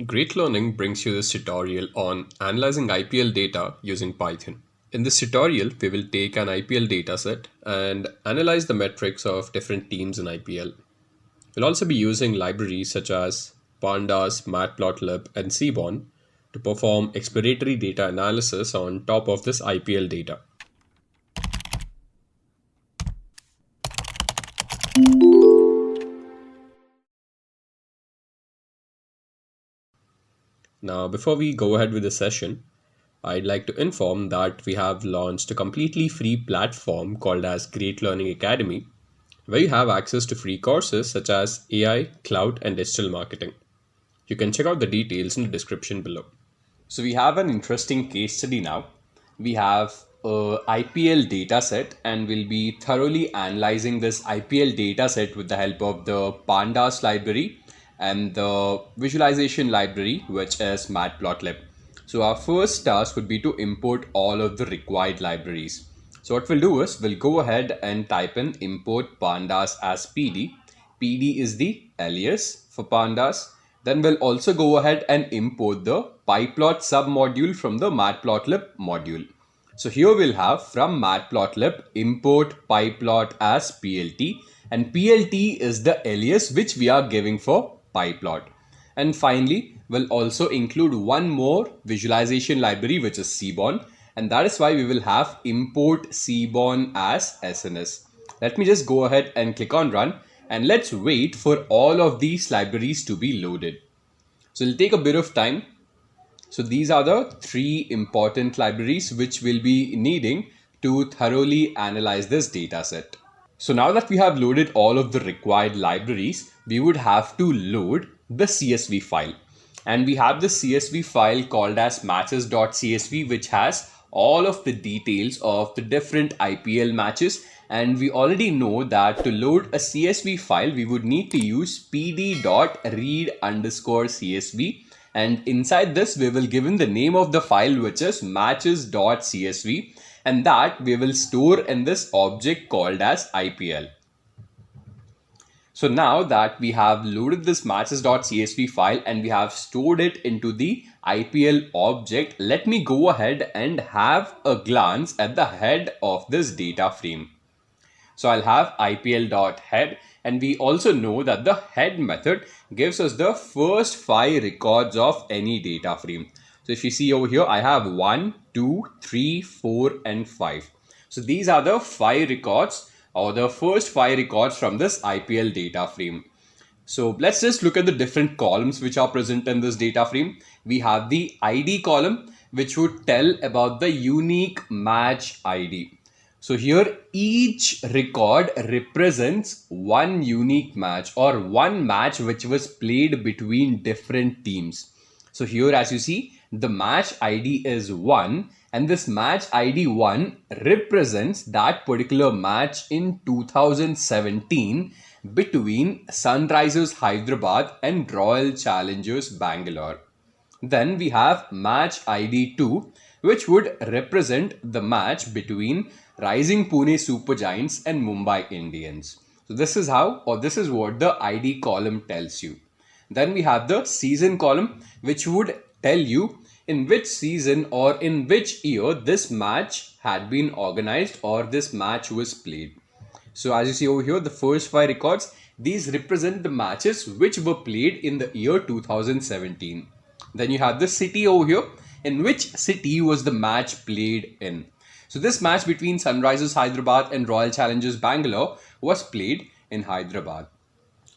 Great Learning brings you this tutorial on analyzing IPL data using Python. In this tutorial, we will take an IPL dataset and analyze the metrics of different teams in IPL. We'll also be using libraries such as Pandas, Matplotlib, and Seaborn to perform exploratory data analysis on top of this IPL data. Now, before we go ahead with the session, I'd like to inform that we have launched a completely free platform called as Great Learning Academy, where you have access to free courses such as AI, cloud, and digital marketing. You can check out the details in the description below. So we have an interesting case study now. We have a IPL dataset and we'll be thoroughly analyzing this IPL dataset with the help of the Pandas library and the visualization library, which is Matplotlib. So our first task would be to import all of the required libraries. So what we'll do is we'll go ahead and type in import pandas as PD. PD is the alias for pandas. Then we'll also go ahead and import the pyplot submodule from the matplotlib module. So here we'll have from matplotlib import pyplot as PLT, and PLT is the alias which we are giving for pyplot. And finally, we'll also include one more visualization library, which is Seaborn, and that is why we will have import Seaborn as SNS. Let me just go ahead and click on run, and let's wait for all of these libraries to be loaded. So it'll take a bit of time. So these are the three important libraries which we'll be needing to thoroughly analyze this dataset. So now that we have loaded all of the required libraries, we would have to load the CSV file. And we have the CSV file called as matches.csv, which has all of the details of the different IPL matches. And we already know that to load a CSV file, we would need to use pd.read_csv. And inside this, we will give in the name of the file, which is matches.csv. And that we will store in this object called as IPL. So now that we have loaded this matches.csv file and we have stored it into the IPL object, let me go ahead and have a glance at the head of this data frame. So I'll have IPL.head, and we also know that the head method gives us the first 5 records of any data frame. So if you see over here, I have 1, 2, 3, 4, and 5. So these are the 5 records, or the first 5 records from this IPL data frame. So let's just look at the different columns which are present in this data frame. We have the ID column, which would tell about the unique match ID. So here each record represents one unique match, or one match which was played between different teams. So here, as you see, the match ID is 1, and this match ID 1 represents that particular match in 2017 between Sunrisers Hyderabad and Royal Challengers Bangalore. Then we have match ID 2, which would represent the match between Rising Pune Super Giants and Mumbai Indians. So this is how, or this is what the ID column tells you. Then we have the season column, which would tell you in which season or in which year this match had been organized or this match was played. So as you see over here, the first 5 records, these represent the matches which were played in the year 2017. Then you have the city over here, in which city was the match played in. So this match between Sunrisers Hyderabad and Royal Challengers Bangalore was played in Hyderabad.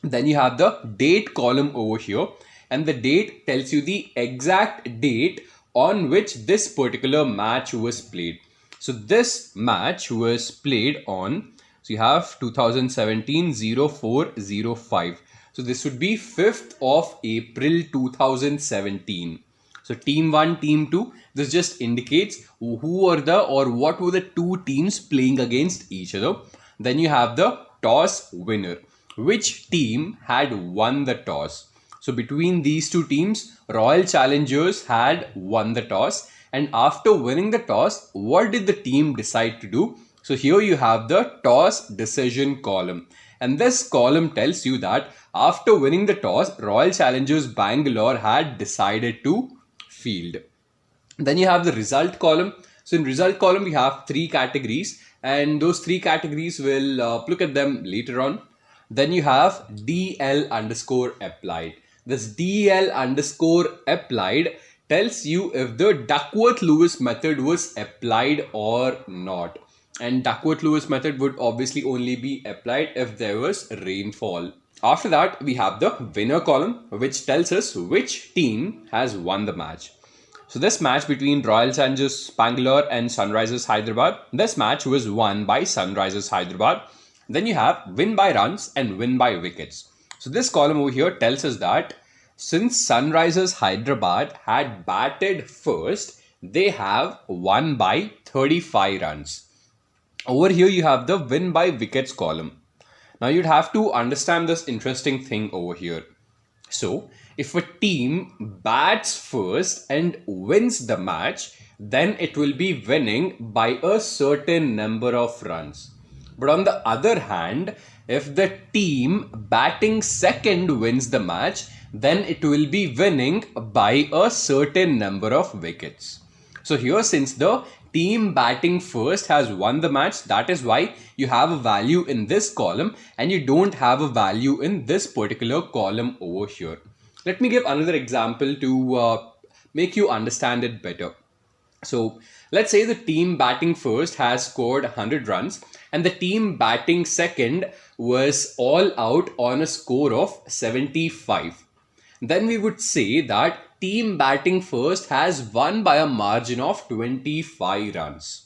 Then you have the date column over here, and the date tells you the exact date on which this particular match was played. So this match was played on, so you have 2017-04-05. So this would be 5th of April 2017. So team 1, team 2, this just indicates who were the, or what were the two teams playing against each other. Then you have the toss winner. Which team had won the toss? So between these two teams, Royal Challengers had won the toss. And after winning the toss, what did the team decide to do? So here you have the toss decision column. And this column tells you that after winning the toss, Royal Challengers Bangalore had decided to field. Then you have the result column. So in result column, we have three categories, and those three categories will look at them later on. Then you have DL underscore applied. This DL underscore applied tells you if the Duckworth-Lewis method was applied or not. And Duckworth-Lewis method would obviously only be applied if there was rainfall. After that, we have the winner column, which tells us which team has won the match. So this match between Royal Challengers Bangalore and Sunrisers Hyderabad, this match was won by Sunrisers Hyderabad. Then you have win by runs and win by wickets. So this column over here tells us that since Sunrisers Hyderabad had batted first, they have won by 35 runs. Over here you have the win by wickets column. Now you'd have to understand this interesting thing over here. So if a team bats first and wins the match, then it will be winning by a certain number of runs. But on the other hand, if the team batting second wins the match, then it will be winning by a certain number of wickets. So here, since the team batting first has won the match, that is why you have a value in this column and you don't have a value in this particular column over here. Let me give another example to make you understand it better. So let's say the team batting first has scored 100 runs and the team batting second was all out on a score of 75. Then we would say that team batting first has won by a margin of 25 runs.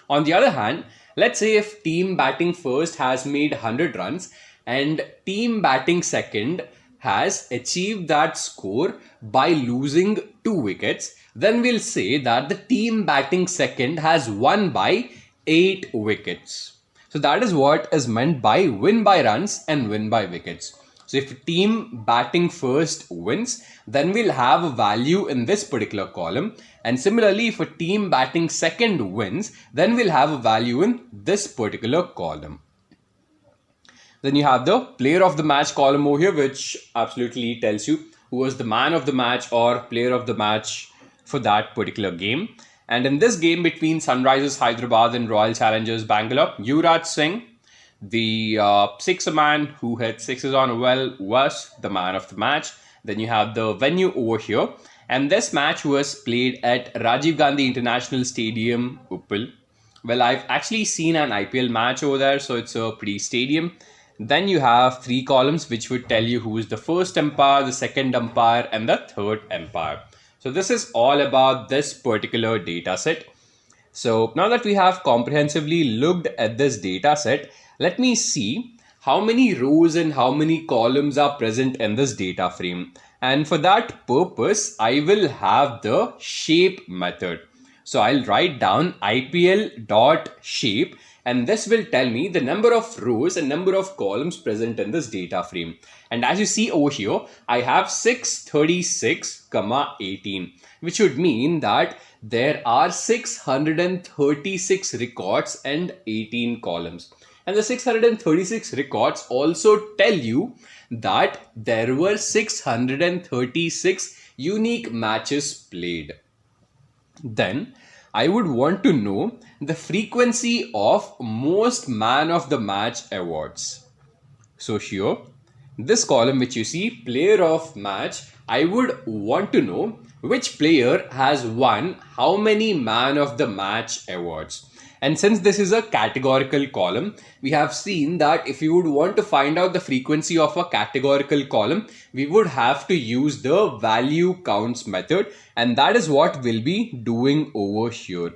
On the other hand, let's say if team batting first has made 100 runs and team batting second has achieved that score by losing 2 wickets, then we'll say that the team batting second has won by 8 wickets. So that is what is meant by win by runs and win by wickets. So if team batting first wins, then we'll have a value in this particular column. And similarly, if a team batting second wins, then we'll have a value in this particular column. Then you have the player of the match column over here, which absolutely tells you who was the man of the match or player of the match for that particular game. And in this game between Sunrisers Hyderabad and Royal Challengers Bangalore, Yuvraj Singh, the sixer man who hit sixes on a well, was the man of the match. Then you have the venue over here. And this match was played at Rajiv Gandhi International Stadium, Uppal. Well, I've actually seen an IPL match over there, so it's a pretty stadium. Then you have 3 columns which would tell you who is the first umpire, the second umpire, and the third umpire. So this is all about this particular data set. So now that we have comprehensively looked at this data set, let me see how many rows and how many columns are present in this data frame. And for that purpose, I will have the shape method. So I'll write down IPL.shape, and this will tell me the number of rows and number of columns present in this data frame. And as you see over here, I have 636, 18, which would mean that there are 636 records and 18 columns. And the 636 records also tell you that there were 636 unique matches played. Then I would want to know the frequency of most man of the match awards. So here, this column which you see, player of match, I would want to know which player has won how many man of the match awards. And since this is a categorical column, we have seen that if you would want to find out the frequency of a categorical column, we would have to use the value counts method. And that is what we'll be doing over here.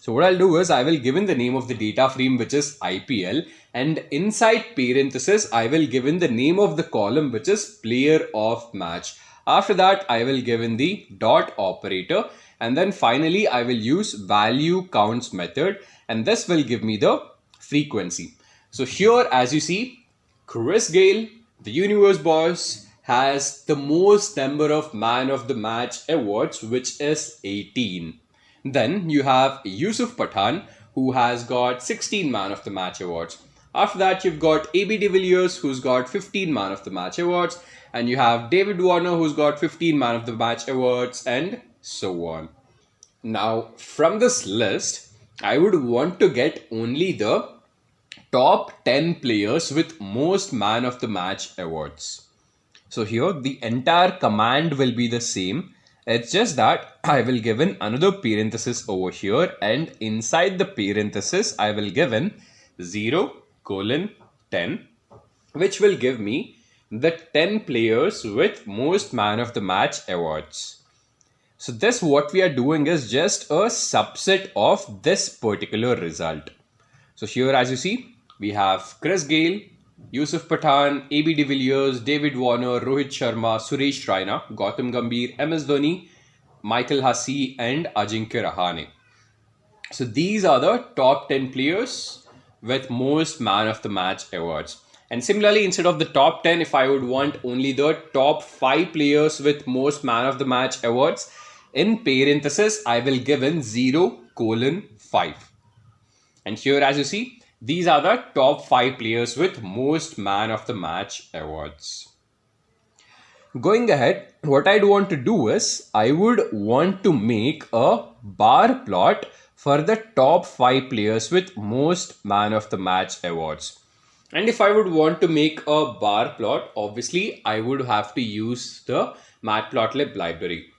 So what I'll do is I will give in the name of the data frame, which is IPL, and inside parenthesis, I will give in the name of the column, which is player of match. After that, I will give in the dot operator, and then finally I will use value counts method, and this will give me the frequency. So here, as you see, Chris Gayle, the universe boss, has the most number of man of the match awards, which is 18. Then you have Yusuf Pathan, who has got 16 man of the match awards. After that, you've got AB de Villiers, who's got 15 Man of the Match awards, and you have David Warner, who's got 15 Man of the Match awards, and so on. Now, from this list, I would want to get only the top 10 players with most Man of the Match awards. So here the entire command will be the same. It's just that I will give in another parenthesis over here, and inside the parenthesis I will give in 0:10, which will give me the 10 players with most Man of the Match awards. So this, what we are doing is just a subset of this particular result. So here, as you see, we have Chris Gayle, Yusuf Pathan, AB de Villiers, David Warner, Rohit Sharma, Suresh Raina, Gautam Gambhir, MS Dhoni, Michael Hussey, and Ajinkya Rahane. So these are the top 10 players with most Man of the Match awards. And similarly, instead of the top 10, if I would want only the top 5 players with most Man of the Match awards, in parenthesis, I will give in 0:5. And here, as you see, these are the top 5 players with most Man of the Match awards. Going ahead, what I'd want to do is, I would want to make a bar plot for the top 5 players with most Man of the Match awards. And if I would want to make a bar plot, obviously I would have to use the Matplotlib library.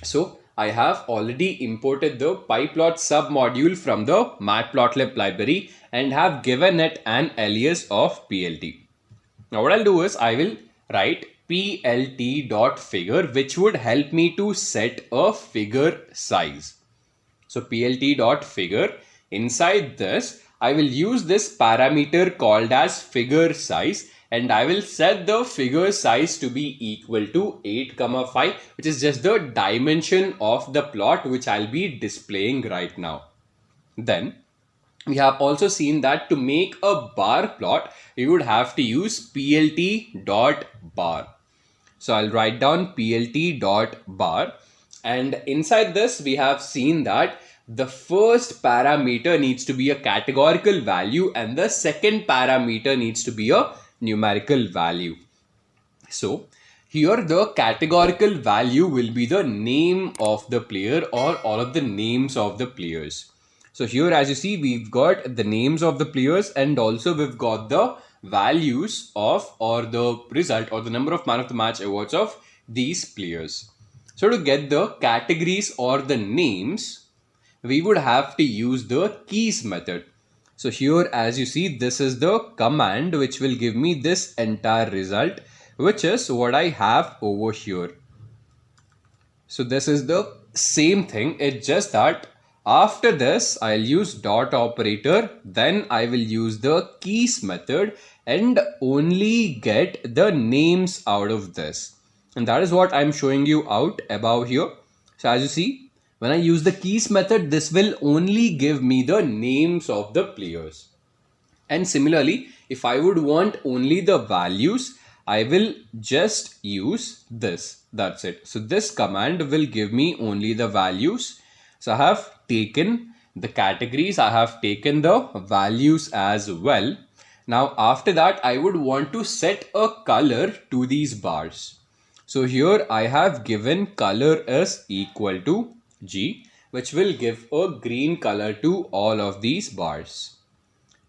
So I have already imported the pyplot submodule from the Matplotlib library and have given it an alias of plt. Now what I'll do is I will write plt.figure, which would help me to set a figure size. So plt.figure, inside this I will use this parameter called as figure size, and I will set the figure size to be equal to 8,5, which is just the dimension of the plot which I'll be displaying right now. Then we have also seen that to make a bar plot, we would have to use plt.bar. So I'll write down plt.bar, and inside this we have seen that the first parameter needs to be a categorical value and the second parameter needs to be a numerical value. So here the categorical value will be the name of the player or all of the names of the players. So here, as you see, we've got the names of the players and also we've got the values of, or the result, or the number of Man of the Match awards of these players. So to get the categories or the names, we would have to use the keys method. So here, as you see, this is the command which will give me this entire result, which is what I have over here. So this is the same thing. It's just that after this, I'll use dot operator, then I will use the keys method and only get the names out of this. And that is what I'm showing you out above here. So as you see, when I use the keys method, this will only give me the names of the players. And similarly, if I would want only the values, I will just use this. That's it. So this command will give me only the values. So I have taken the categories, I have taken the values as well. Now after that, I would want to set a color to these bars. So here I have given color as equal to G, which will give a green color to all of these bars.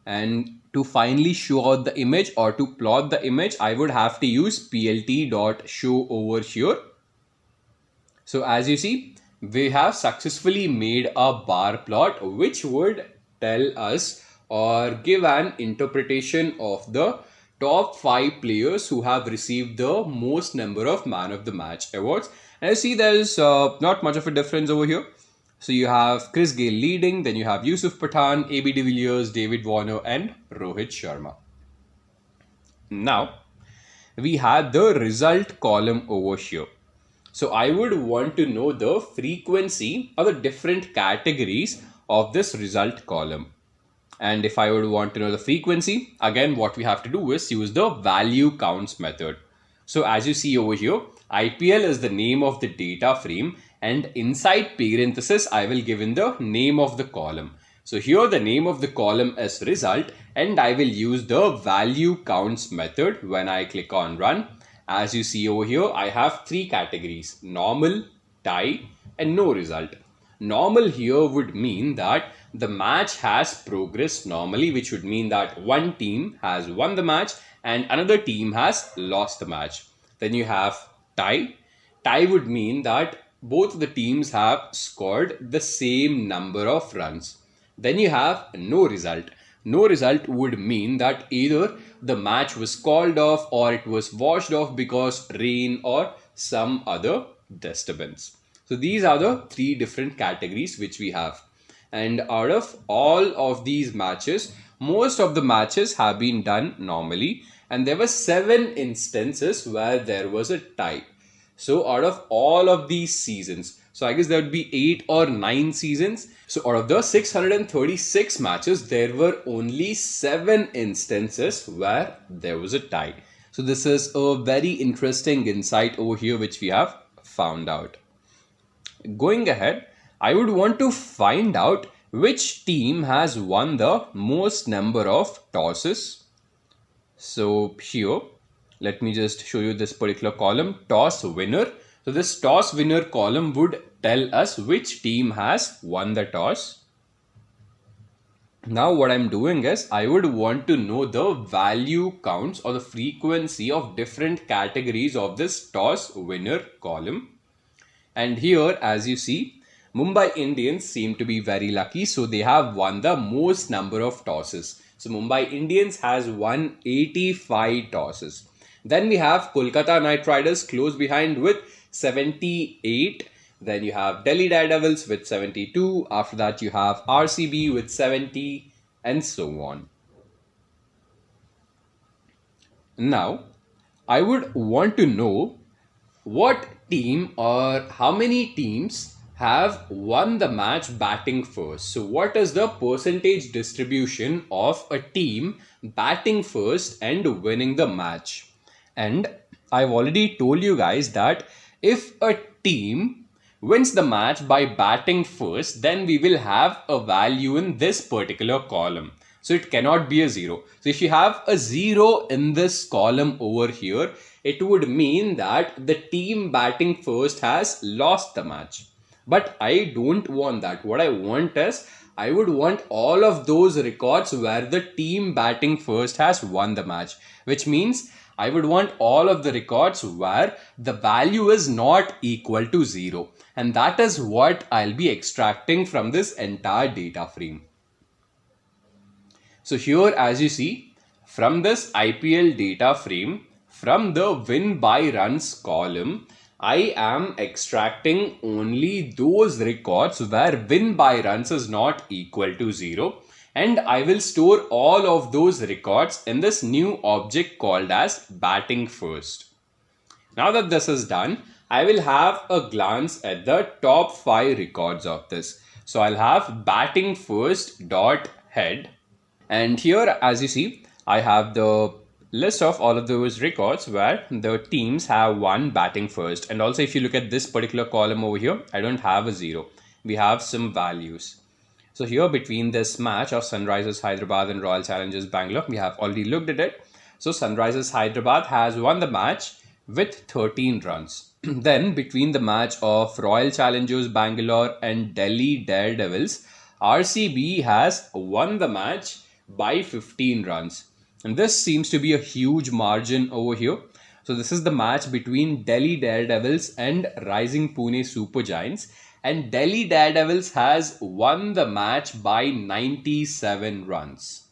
And to finally show out the image or to plot the image, I would have to use plt.show over here. So as you see, we have successfully made a bar plot which would tell us or give an interpretation of the top 5 players who have received the most number of Man of the Match awards. And you see there is not much of a difference over here. So you have Chris Gayle leading, then you have Yusuf Pathan, AB de Villiers, David Warner and Rohit Sharma. Now we have the result column over here. So I would want to know the frequency of the different categories of this result column. And if I would want to know the frequency, again, what we have to do is use the value counts method. So as you see over here, IPL is the name of the data frame, and inside parenthesis, I will give in the name of the column. So here the name of the column is result, and I will use the value counts method when I click on run. As you see over here, I have three categories: normal, tie, and no result. Normal here would mean that the match has progressed normally, which would mean that one team has won the match and another team has lost the match. Then you have tie. Tie would mean that both the teams have scored the same number of runs. Then you have no result. No result would mean that either the match was called off or it was washed off because rain or some other disturbance. So these are the three different categories which we have. And out of all of these matches, most of the matches have been done normally, and there were 7 instances where there was a tie. So out of all of these seasons, so I guess there would be 8 or 9 seasons. So out of the 636 matches, there were only 7 instances where there was a tie. So this is a very interesting insight over here which we have found out. Going ahead, I would want to find out which team has won the most number of tosses. So here, let me just show you this particular column, toss winner. So this toss winner column would tell us which team has won the toss. Now what I'm doing is I would want to know the value counts or the frequency of different categories of this toss winner column. And here, as you see, Mumbai Indians seem to be very lucky. So they have won the most number of tosses. So Mumbai Indians has won 85 tosses. Then we have Kolkata Knight Riders close behind with 78. Then you have Delhi Daredevils with 72. After that, you have RCB with 70 and so on. Now, I would want to know what team or how many teams have won the match batting first. So what is the percentage distribution of a team batting first and winning the match? And I've already told you guys that if a team wins the match by batting first, then we will have a value in this particular column. So it cannot be a 0. So if you have a 0 in this column over here, it would mean that the team batting first has lost the match. But I don't want that. What I want is, I would want all of those records where the team batting first has won the match, which means I would want all of the records where the value is not equal to 0. And that is what I'll be extracting from this entire data frame. So here, as you see, from this IPL data frame, from the win by runs column, I am extracting only those records where win by runs is not equal to 0. And I will store all of those records in this new object called as batting first. Now that this is done, I will have a glance at the top 5 records of this. So I'll have batting first dot head. And here, as you see, I have the list of all of those records where the teams have won batting first. And also, if you look at this particular column over here, I don't have a 0. We have some values. So here, between this match of Sunrisers Hyderabad and Royal Challengers Bangalore, we have already looked at it. So Sunrisers Hyderabad has won the match with 13 runs. Then between the match of Royal Challengers Bangalore and Delhi Daredevils, RCB has won the match by 15 runs. And this seems to be a huge margin over here. So this is the match between Delhi Daredevils and Rising Pune Super Giants. And Delhi Daredevils has won the match by 97 runs.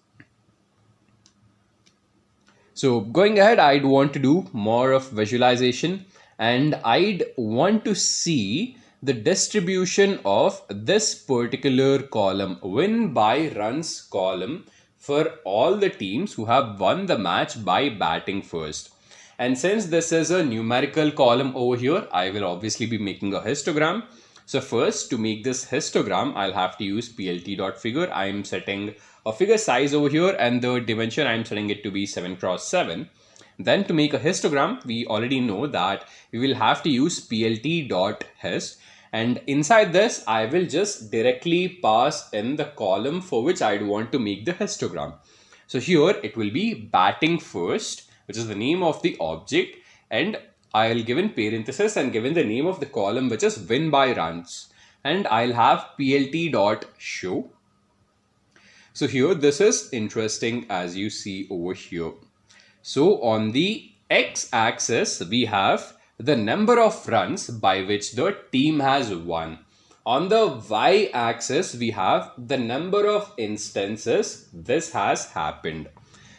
So going ahead, I'd want to do more of visualization, and I'd want to see the distribution of this particular column, win by runs column, for all the teams who have won the match by batting first. And since this is a numerical column over here, I will obviously be making a histogram. So first, to make this histogram, I'll have to use plt.figure. I'm setting a figure size over here, and the dimension I'm setting it to be 7x7. Then to make a histogram, we already know that we will have to use plt.hist. And inside this, I will just directly pass in the column for which I'd want to make the histogram. So here it will be batting first, which is the name of the object, and I'll give in parenthesis and given the name of the column, which is win by runs, and I'll have plt dot show. So here this is interesting, as you see over here. So on the x-axis, we have the number of runs by which the team has won. On the y-axis, we have the number of instances this has happened.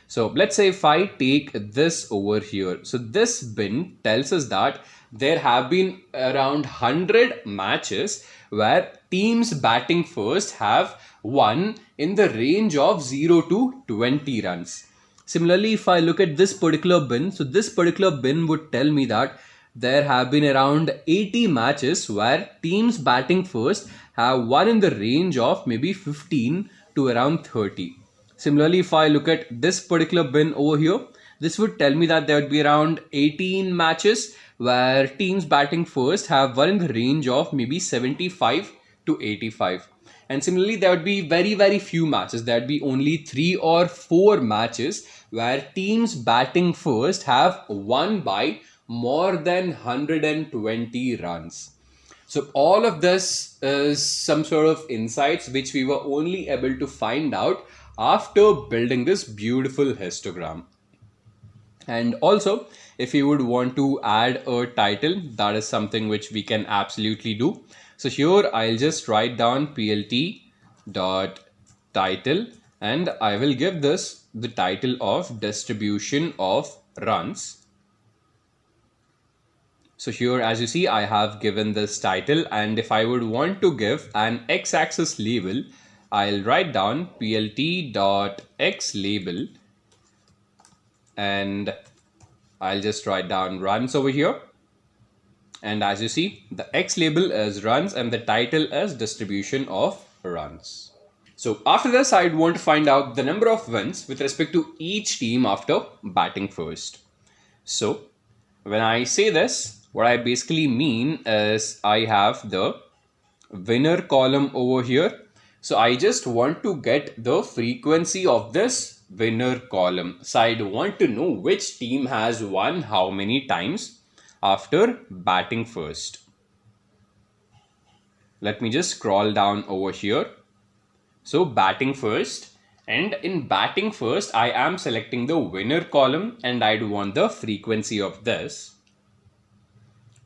So let's say if I take this over here, so this bin tells us that there have been around 100 matches where teams batting first have won in the range of 0 to 20 runs. Similarly, if I look at this particular bin, so this particular bin would tell me that there have been around 80 matches where teams batting first have won in the range of maybe 15 to around 30. Similarly, if I look at this particular bin over here, this would tell me that there would be around 18 matches where teams batting first have won in the range of maybe 75 to 85. And similarly, there would be very few matches. There would be only 3 or 4 matches where teams batting first have won by more than 120 runs. So all of this is some sort of insights which we were only able to find out after building this beautiful histogram. And also, if you would want to add a title, that is something which we can absolutely do. So here I'll just write down plt dot title, and I will give this the title of distribution of runs. So here, as you see, I have given this title, and if I would want to give an x-axis label, I'll write down plt.x label, and I'll just write down runs over here. And as you see, the x label is runs and the title is distribution of runs. So after this, I'd want to find out the number of wins with respect to each team after batting first. So when I say this, what I basically mean is I have the winner column over here. So I just want to get the frequency of this winner column. So I want to know which team has won how many times after batting first. Let me just scroll down over here. So batting first, and in batting first, I am selecting the winner column and I want the frequency of this.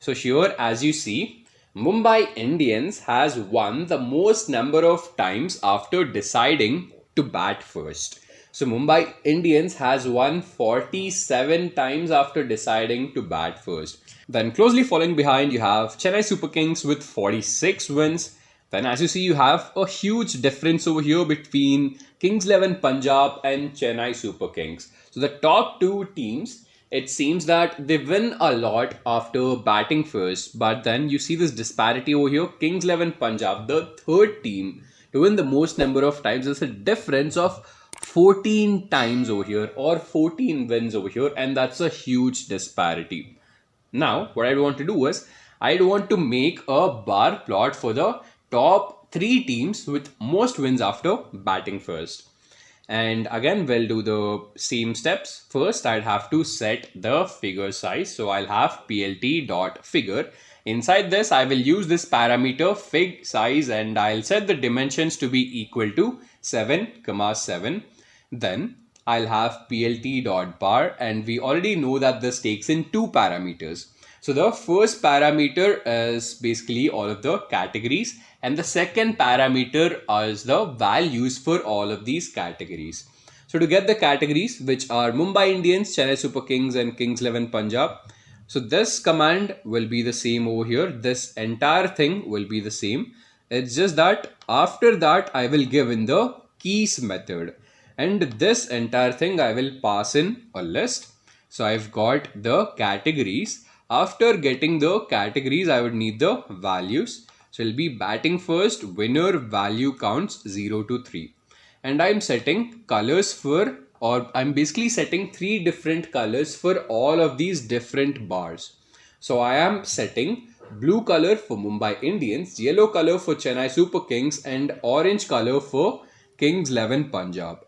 So here, as you see, Mumbai Indians has won the most number of times after deciding to bat first. So Mumbai Indians has won 47 times after deciding to bat first. Then closely following behind, you have Chennai Super Kings with 46 wins. Then as you see, you have a huge difference over here between Kings 11 Punjab and Chennai Super Kings. So the top two teams, it seems that they win a lot after batting first. But then you see this disparity over here. Kings 11 Punjab, the third team to win the most number of times, is a difference of 14 times over here, or 14 wins over here, and that's a huge disparity. Now, what I want to do is, I want to make a bar plot for the top 3 teams with most wins after batting first. And again, we'll do the same steps. First, I'd have to set the figure size. So I'll have plt.figure. Inside this, I will use this parameter fig size, and I'll set the dimensions to be equal to 7,7. Then I'll have plt.bar, and we already know that this takes in 2 parameters. So the first parameter is basically all of the categories, and the second parameter is the values for all of these categories. So to get the categories, which are Mumbai Indians, Chennai Super Kings and Kings 11 Punjab, so this command will be the same over here. This entire thing will be the same. It's just that after that I will give in the keys method, and this entire thing I will pass in a list. So I've got the categories. After getting the categories, I would need the values. So it'll be batting first, winner, value counts 0 to 3. And I'm setting colors for, or I'm basically setting 3 different colors for all of these different bars. So I am setting blue color for Mumbai Indians, yellow color for Chennai Super Kings, and orange color for Kings 11 Punjab.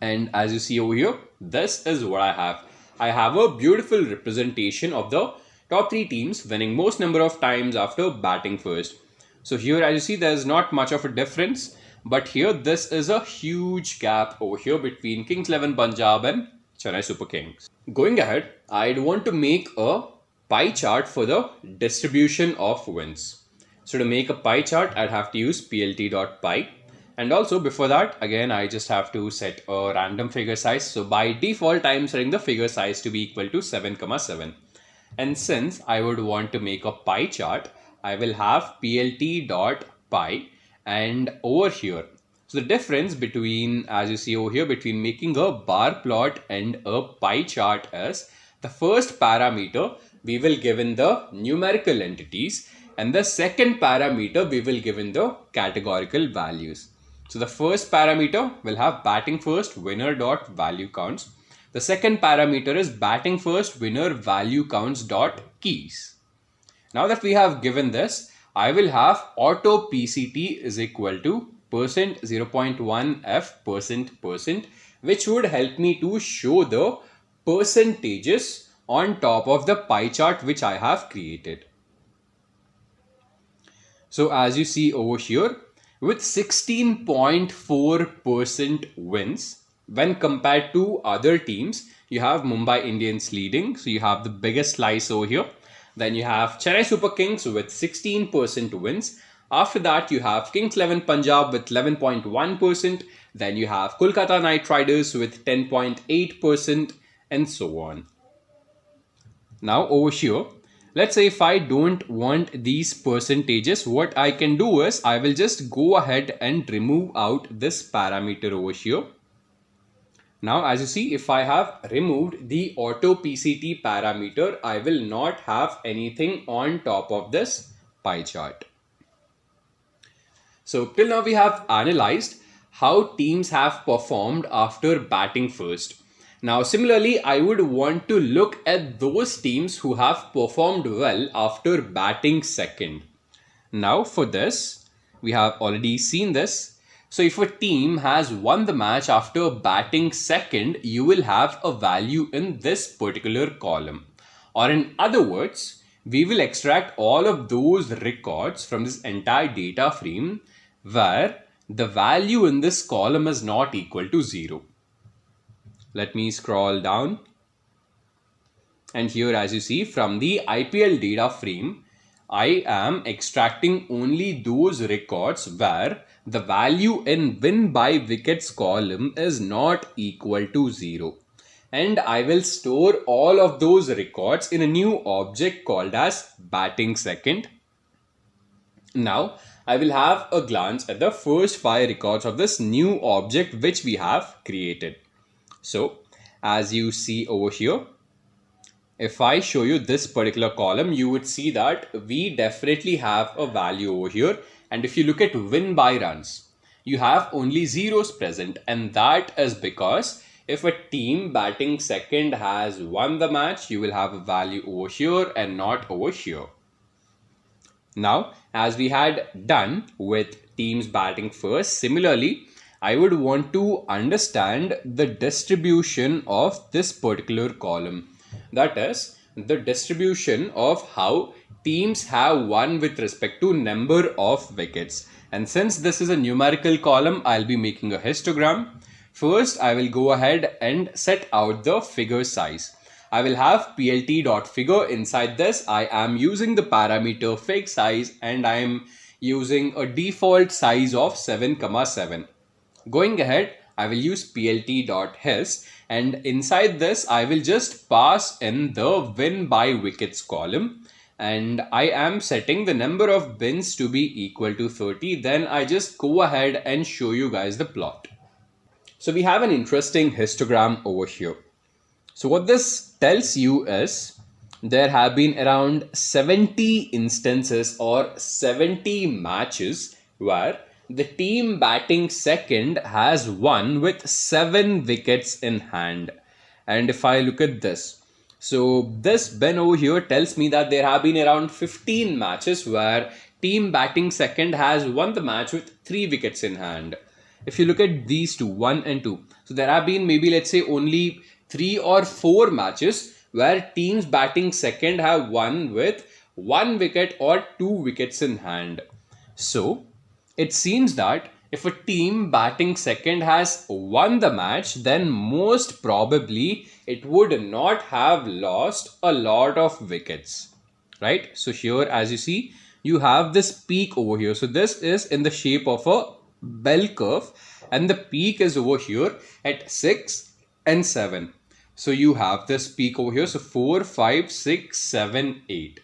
And as you see over here, this is what I have. I have a beautiful representation of the top 3 teams winning most number of times after batting first. So here as you see, there's not much of a difference, but here this is a huge gap over here between Kings 11 Punjab and Chennai Super Kings. Going ahead, I'd want to make a pie chart for the distribution of wins. So to make a pie chart, I'd have to use plt.pie. And also before that, again, I just have to set a random figure size. So by default, I'm setting the figure size to be equal to 7,7. And since I would want to make a pie chart, I will have plt.pie and over here. So the difference between, as you see over here, between making a bar plot and a pie chart is the first parameter we will give in the numerical entities, and the second parameter we will give in the categorical values. So the first parameter will have batting first winner dot value counts. The second parameter is batting first winner value counts dot keys. Now that we have given this, I will have auto PCT is equal to %0.1f%, which would help me to show the percentages on top of the pie chart which I have created. So as you see over here, with 16.4% wins, when compared to other teams, you have Mumbai Indians leading. So you have the biggest slice over here. Then you have Chennai Super Kings with 16% wins. After that, you have Kings 11 Punjab with 11.1%. Then you have Kolkata Knight Riders with 10.8% and so on. Now over here, let's say if I don't want these percentages, what I can do is I will just go ahead and remove out this parameter over here. Now as you see, if I have removed the auto PCT parameter, I will not have anything on top of this pie chart. So till now we have analyzed how teams have performed after batting first. Now similarly, I would want to look at those teams who have performed well after batting second. Now for this, we have already seen this. So if a team has won the match after batting second, you will have a value in this particular column. Or in other words, we will extract all of those records from this entire data frame where the value in this column is not equal to 0. Let me scroll down. And here as you see, from the IPL data frame, I am extracting only those records where the value in win by wickets column is not equal to 0. And I will store all of those records in a new object called as batting second. Now I will have a glance at the first 5 records of this new object which we have created. So as you see over here, if I show you this particular column, you would see that we definitely have a value over here. And if you look at win by runs, you have only zeros present. And that is because if a team batting second has won the match, you will have a value over here and not over here. Now, as we had done with teams batting first, similarly, I would want to understand the distribution of this particular column. That is, the distribution of how teams have won with respect to number of wickets. And since this is a numerical column, I'll be making a histogram. First, I will go ahead and set out the figure size. I will have plt.figure. Inside this, I am using the parameter fig size and I am using a default size of 7,7. Going ahead, I will use plt.hist and inside this, I will just pass in the win by wickets column and I am setting the number of wins to be equal to 30. Then I just go ahead and show you guys the plot. So we have an interesting histogram over here. So what this tells you is there have been around 70 instances or 70 matches where the team batting second has won with 7 wickets in hand. And if I look at this, So this bin over here tells me that there have been around 15 matches where team batting second has won the match with 3 wickets in hand. If you look at these two, 1 and 2, so there have been maybe let's say only 3 or 4 matches where teams batting second have won with 1 wicket or 2 wickets in hand. So it seems that if a team batting second has won the match, then most probably it would not have lost a lot of wickets, right? So here, as you see, you have this peak over here. So this is in the shape of a bell curve, and the peak is over here at 6 and 7. So you have this peak over here. So 4, 5, 6, 7, 8.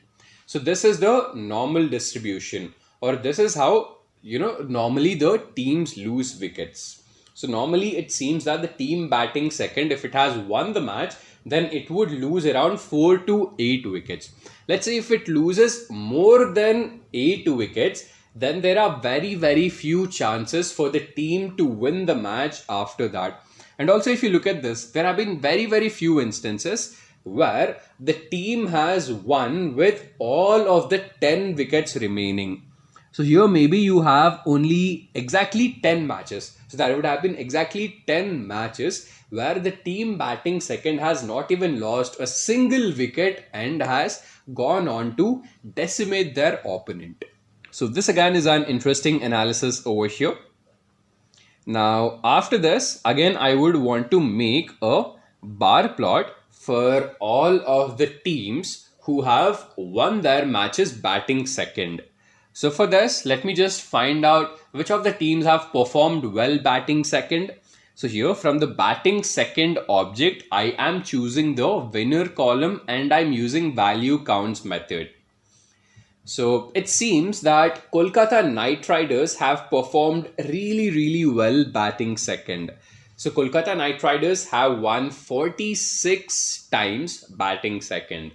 So this is the normal distribution, or this is how normally the teams lose wickets. So normally it seems that the team batting second, if it has won the match, then it would lose around 4 to 8 wickets. Let's say if it loses more than 8 wickets, then there are very few chances for the team to win the match after that. And also if you look at this, there have been very few instances where the team has won with all of the 10 wickets remaining. So here maybe you have only exactly 10 matches. So that would have been exactly 10 matches where the team batting second has not even lost a single wicket and has gone on to decimate their opponent. So this again is an interesting analysis over here. Now after this, again I would want to make a bar plot for all of the teams who have won their matches batting second. So for this, let me just find out which of the teams have performed well batting second. So here from the batting second object, I am choosing the winner column and I'm using value counts method. So it seems that Kolkata Knight Riders have performed really well batting second. So Kolkata Knight Riders have won 46 times batting second.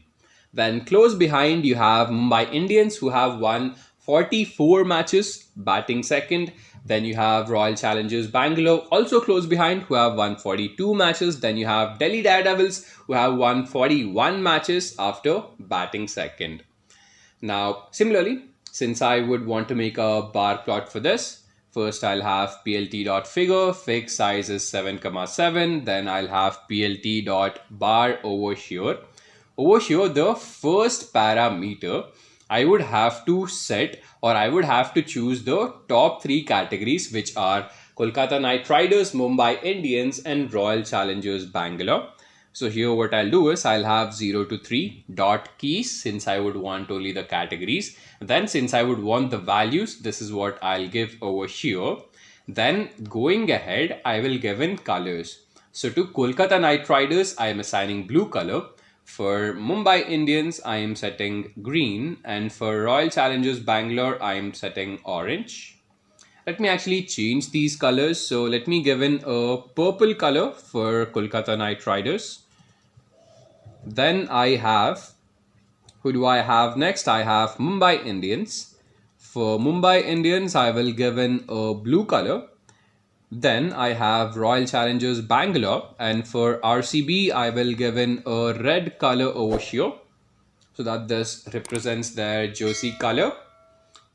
Then close behind you have Mumbai Indians who have won 44 matches batting second. Then you have Royal Challengers Bangalore also close behind who have won 42 matches. Then you have Delhi Daredevils who have won 41 matches after batting second. Now similarly, since I would want to make a bar plot for this, first I'll have plt.figure, fig size is 7,7. Then I'll have plt.bar over here. Over here, the first parameter, I would have to set, or I would have to choose the top 3 categories, which are Kolkata Knight Riders, Mumbai Indians and Royal Challengers Bangalore. So here what I'll do is I'll have 0 to 3 dot keys since I would want only the categories. Then since I would want the values, this is what I'll give over here. Then going ahead, I will give in colors. So to Kolkata Knight Riders, I am assigning blue color. For Mumbai Indians, I am setting green. And for Royal Challengers Bangalore, I am setting orange. Let me actually change these colors. So let me give in a purple color for Kolkata Knight Riders. Then I have, who do I have next? I have Mumbai Indians. For Mumbai Indians, I will give in a blue color. Then I have Royal Challengers Bangalore, and for RCB, I will give in a red color over here so that this represents their jersey color.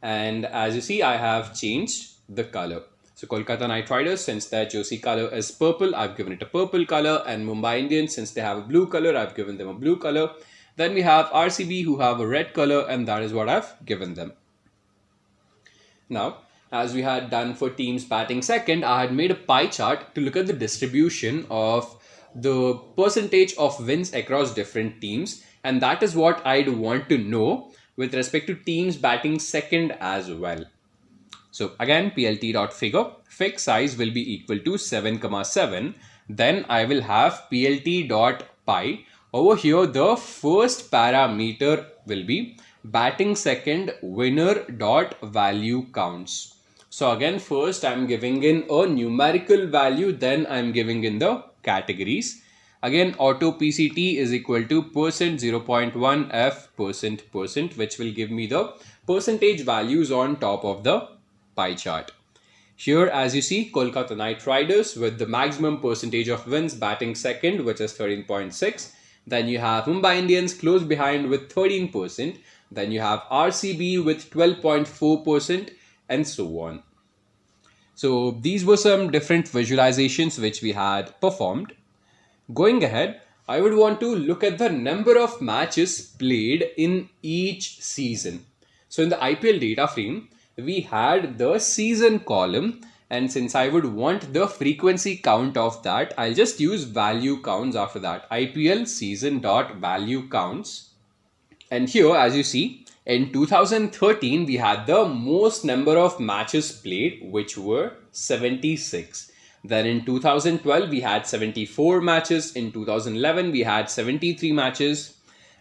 And as you see, I have changed the color. So Kolkata Knight Riders, since their jersey color is purple, I've given it a purple color. And Mumbai Indians, since they have a blue color, I've given them a blue color. Then we have RCB who have a red color, and that is what I've given them. Now, as we had done for teams batting second, I had made a pie chart to look at the distribution of the percentage of wins across different teams. And that is what I'd want to know with respect to teams batting second as well. So again, plt.figure, fig size will be equal to 7,7. Then I will have plt.pie. Over here, the first parameter will be batting second winner dot value counts. So again, first I'm giving in a numerical value, then I'm giving in the categories. Again, auto PCT is equal to %0.1 F %%, which will give me the percentage values on top of the pie chart. Here, as you see, Kolkata Knight Riders with the maximum percentage of wins batting second, which is 13.6. Then you have Mumbai Indians close behind with 13%. Then you have RCB with 12.4% and so on. So these were some different visualizations which we had performed. Going ahead, I would want to look at the number of matches played in each season. So in the IPL data frame, we had the season column, and since I would want the frequency count of that, I'll just use value counts after that. IPL season dot value counts. And here, as you see, in 2013, we had the most number of matches played, which were 76. Then in 2012, we had 74 matches. In 2011, we had 73 matches.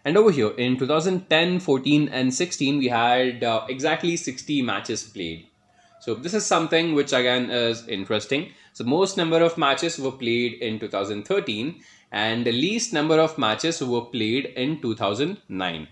And over here, in 2010, 14, and 16, we had exactly 60 matches played. So this is something which again is interesting. So most number of matches were played in 2013 and the least number of matches were played in 2009.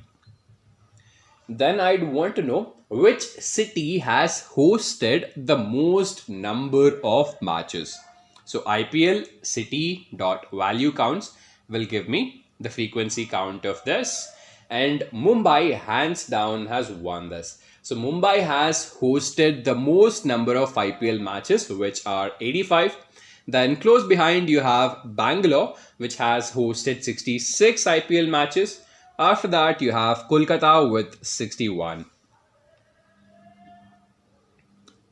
Then I'd want to know which city has hosted the most number of matches. So IPL city dot value counts will give me the frequency count of this, and Mumbai hands down has won this. So Mumbai has hosted the most number of IPL matches, which are 85. Then close behind you have Bangalore, which has hosted 66 IPL matches. After that, you have Kolkata with 61.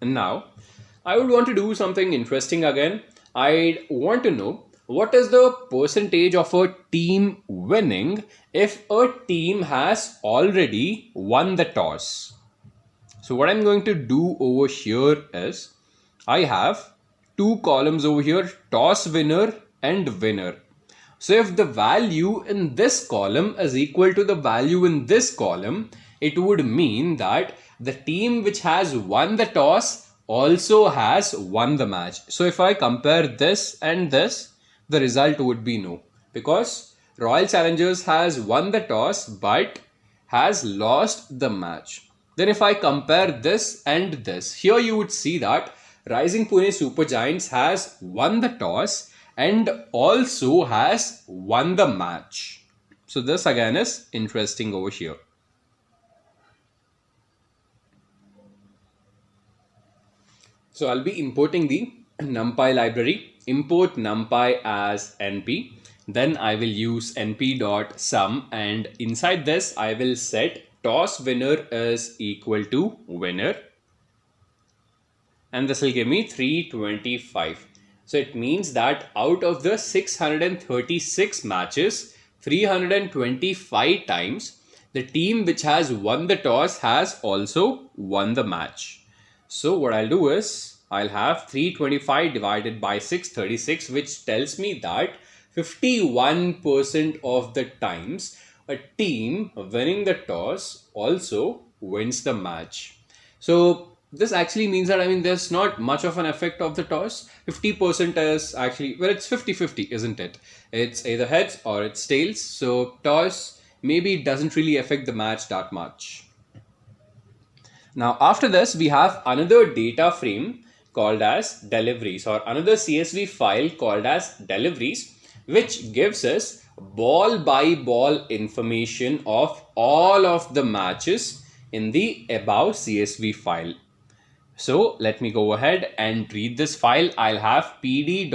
And now, I would want to do something interesting again. I want to know what is the percentage of a team winning if a team has already won the toss. So what I'm going to do over here is, I have two columns over here, toss winner and winner. So if the value in this column is equal to the value in this column, it would mean that the team which has won the toss also has won the match. So if I compare this and this, the result would be no, because Royal Challengers has won the toss but has lost the match. Then if I compare this and this, here you would see that Rising Pune Super Giants has won the toss and also has won the match. So this again is interesting over here. So I'll be importing the NumPy library. Import NumPy as NP. Then I will use np.sum, and inside this I will set toss winner is equal to winner. And this will give me 325. So it means that out of the 636 matches, 325 times, the team which has won the toss has also won the match. So what I'll do is, I'll have 325 divided by 636, which tells me that 51% of the times a team winning the toss also wins the match. So this actually means that, there's not much of an effect of the toss. 50% is actually, well, it's 50-50, isn't it? It's either heads or it's tails. So toss maybe doesn't really affect the match that much. Now after this, we have another data frame called as deliveries, or another CSV file called as deliveries, which gives us ball by ball information of all of the matches in the above CSV file. So let me go ahead and read this file. I'll have pd.read_csv.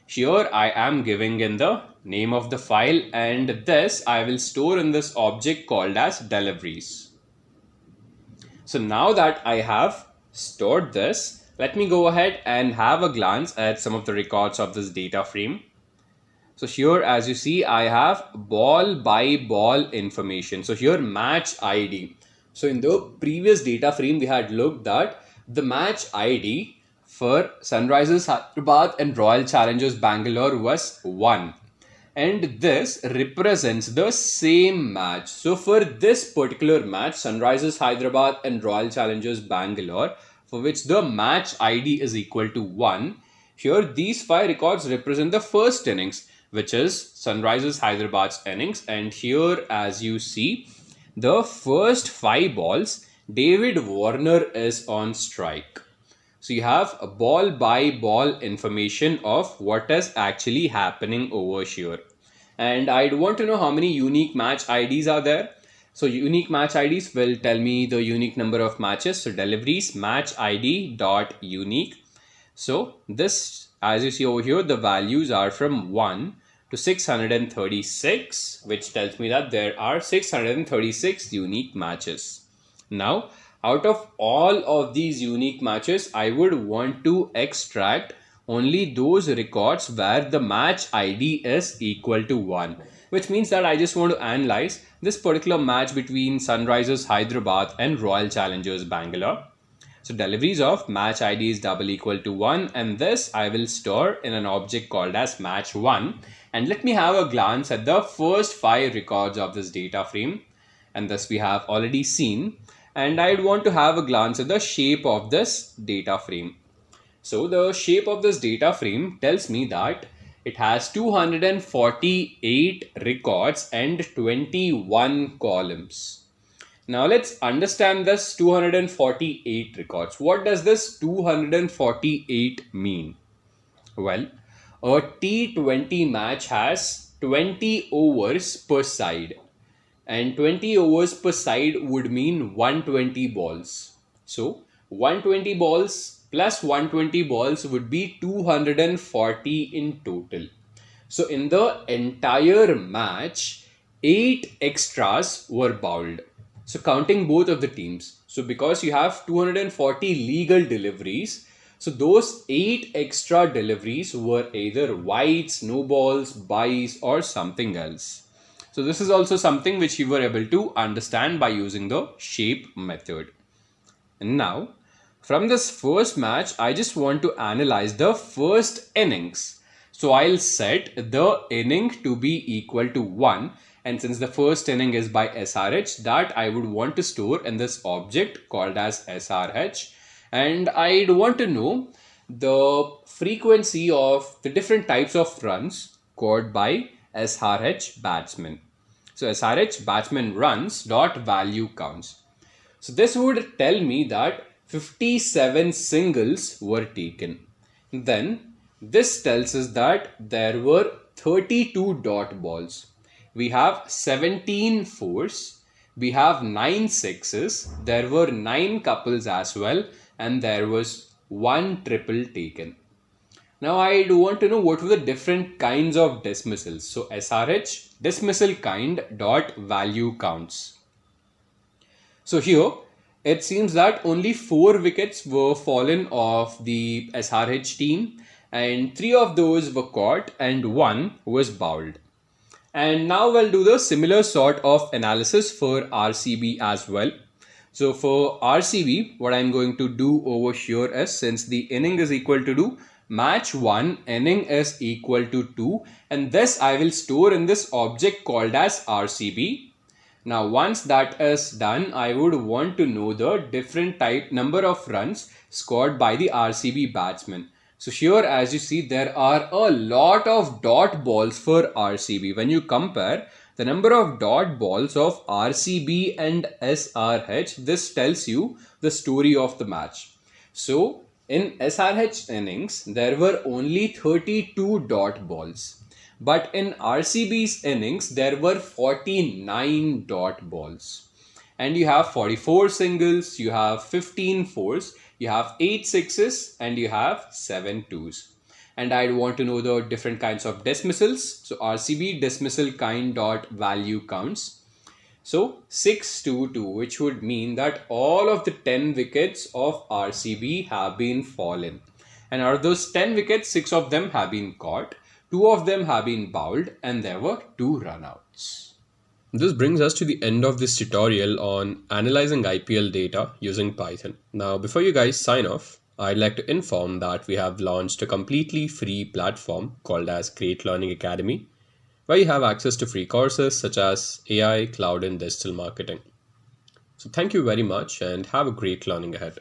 Here I am giving in the name of the file, and this I will store in this object called as deliveries. So now that I have stored this, let me go ahead and have a glance at some of the records of this data frame. So here, as you see, I have ball by ball information. So here match ID. So in the previous data frame, we had looked at the match ID for Sunrisers Hyderabad and Royal Challengers Bangalore was 1. And this represents the same match. So for this particular match, Sunrisers Hyderabad and Royal Challengers Bangalore, for which the match ID is equal to 1, here these 5 records represent the first innings, which is Sunrisers Hyderabad's innings. And here, as you see, the first 5 balls, David Warner is on strike. So you have a ball by ball information of what is actually happening over here. And I'd want to know how many unique match IDs are there. So unique match IDs will tell me the unique number of matches. So deliveries match ID dot unique. So this, as you see over here, the values are from 1 to 636, which tells me that there are 636 unique matches. Now, out of all of these unique matches, I would want to extract only those records where the match ID is equal to 1, which means that I just want to analyze this particular match between Sunrisers Hyderabad and Royal Challengers Bangalore. So deliveries of match ID is double equal to 1, and this I will store in an object called as match1. And let me have a glance at the first 5 records of this data frame, and thus we have already seen. And I'd want to have a glance at the shape of this data frame. So the shape of this data frame tells me that it has 248 records and 21 columns. Now let's understand this 248 records. What does this 248 mean? Well, a T20 match has 20 overs per side, and 20 overs per side would mean 120 balls. So 120 balls plus 120 balls would be 240 in total. So in the entire match, 8 extras were bowled. So counting both of the teams. So because you have 240 legal deliveries, so those 8 extra deliveries were either wides, no balls, byes, or something else. So this is also something which you were able to understand by using the shape method. And now, from this first match, I just want to analyze the first innings. So I'll set the inning to be equal to 1. And since the first inning is by SRH, that I would want to store in this object called as SRH. And I'd want to know the frequency of the different types of runs scored by SRH batsmen. So SRH batsman runs dot value counts. So this would tell me that 57 singles were taken. Then this tells us that there were 32 dot balls. We have 17 fours, we have 9 sixes, there were 9 couples as well, and there was 1 triple taken. Now I do want to know what were the different kinds of dismissals. So SRH dismissal kind dot value counts. So here it seems that only 4 wickets were fallen off the SRH team, and 3 of those were caught and 1 was bowled. And now we'll do the similar sort of analysis for RCB as well. So for RCB, what I'm going to do over here is, since the inning is equal to 2, match 1 inning is equal to 2, and this I will store in this object called as RCB. Now once that is done, I would want to know the different number of runs scored by the RCB batsman. So here, as you see, there are a lot of dot balls for RCB. When you compare the number of dot balls of RCB and SRH, this tells you the story of the match. So in SRH innings, there were only 32 dot balls. But in RCB's innings, there were 49 dot balls. And you have 44 singles, you have 15 fours, you have 8 sixes, and you have 7 twos. And I'd want to know the different kinds of dismissals. So RCB dismissal kind dot value counts. So 6-2-2, which would mean that all of the 10 wickets of RCB have been fallen. And out of those 10 wickets, 6 of them have been caught, 2 of them have been bowled, and there were 2 runouts. This brings us to the end of this tutorial on analyzing IPL data using Python. Now, before you guys sign off, I'd like to inform that we have launched a completely free platform called as Great Learning Academy, where you have access to free courses such as AI, cloud, and digital marketing. So thank you very much and have a great learning ahead.